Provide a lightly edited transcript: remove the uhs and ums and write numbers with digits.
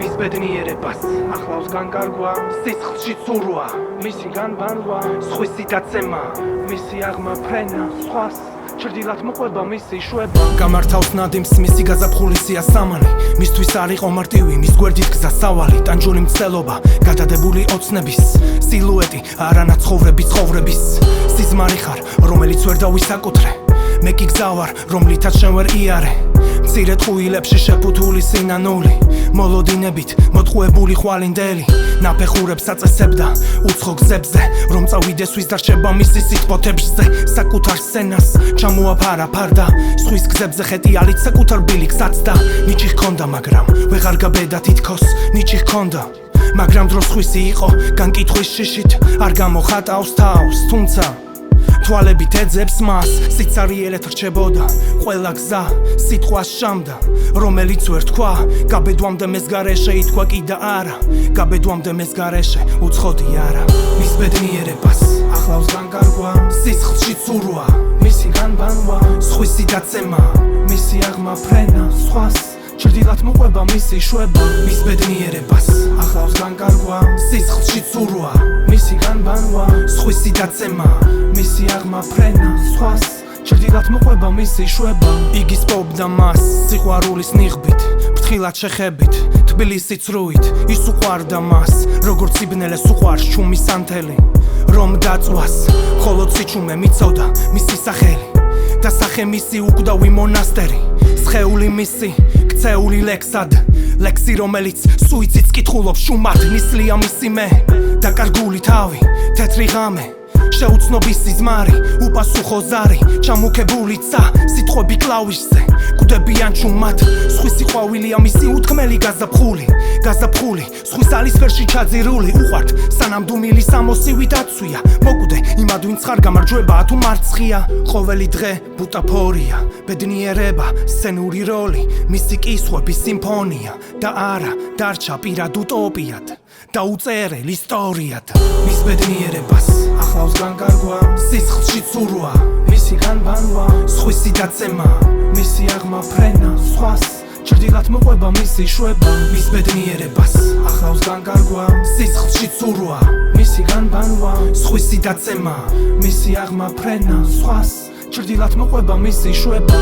მის ბედნიერებას ახლავს განკარგვა, სისხლში ცურვა, მისი განბანვა, სხვისი დაცემა, მისი აღმაფრენა, სხვას ჭრდილად მოყვება მისი შვება. გამართავს ნადიმს მისი გაზაფხულისია სამალი, მისთვის არ იყო მარტივი, მის გვერდით გზა სავალი, ტანჯული მცდელობა, გადადებული ოცნების სილუეტი, არანაცხოვრების ცხოვრების სიზმარი ხარ, რომელიც ვერ დავისაკუთრე, მე კი გზა ვარ, რომლითაც შენ ვერ იარე. მცირე ტყუილებში შეფუთული სინანული, მოლოდინებით მოტყუებული ხვალინდელი, ნაფეხურებს აწესებდა უცხო გზებზე, რომ წავიდეს ვის დარჩება მისი სიტყვოთებშზე. საკუთარ სცენას ჩამოაფარა ფარდა, სხვის გზებზე ხეტი ალით საკუთარ ბილიკს აცდა. ნიჭი ჰქონდა, მაგრამ ვეღარ გაბედა თითქოს, ნიჭი ჰქონდა, მაგრამ დრო სხვისი იყო, განკითხვის შიშით არ გამოხატავს თავს, თუმცა თვალებით ეძებს მას, სიცარიელეთ რჩებოდა ყველა გზა, სიტყვას შამდა, რომელიც ვერ თქვა, გაბედვამდე მეს გარეშე ითქვა კი და არა, გაბედვამდე მეს გარეშე უცხოდი არა. მის ბედნიერებას ახლავს განკარგვა, სისხლში ცურვა, მისი განბანვა, სხვისი დაცემა, მისი აღმაფრენა, სხვას ჭრდილად მოყვება მისი შვება. მის ბედნიერებას ახლავს განკარგვა, სისხლში ცურვა, მისი განბანვა, სხვისი დაცემა, მისი აღმაფრენა, სხვას ჭრდილად მოყვება მისი შვება. იგი სპობდა მას სიყვარულის ნიღბით, ფრთხილად შეხებით, თბილისი ცრუით, ის უყვარდა მას, როგორც იბნელეს უყვარს ჩუმის ანთელი, რომ დაწვას, მხოლოდ სიჩუმე მიცოდა მისი სახელი და სახე მისი უკვდავი მონასტერი, სხეული მისი ქცეული ლექსად, ლექსი რომელიც სუიციდს კითხულობს შუმად, ნისლია მისი მე, დაკარგული თავი, თეთრი ღამე, შეუცნობის სიზმარი, უპასუხო ზარი, ჩამუქებული ცა, სიტყვები კლავიშზე, კვდებიან ჩუმად, სხვისი ყვავილია მისი უთქმელი გაზაფხული, სხვის ალისფერში ჩაძირული, უყვართ სანამდუმილი სამოსივით აცვია, მოკვდე იმად ვინც ხარ გამარჯვება თუ მარცხია, ყოველი დღე ბუტაფორია, ბედნიერება, სცენური როლი, მისი კისხვების სიმფონია და არა დარჩა პირად უტოპიად და უწერელ ისტორიად. მის ბედნიერებას ახლავს განკარგვა, სისხლში ცურვა, მისი განბანვა, სხვისი დაცემა, მისი აღმაფრენა, სხვას ჭრდილად მოყვება მისი შვება. მის ბედნიერებას ახლავს განკარგვა, სისხლში ცურვა, მისი განბანვა, სხვისი დაცემა, მისი აღმაფრენა, სხვას ჭრდილად მოყვება მისი შვება.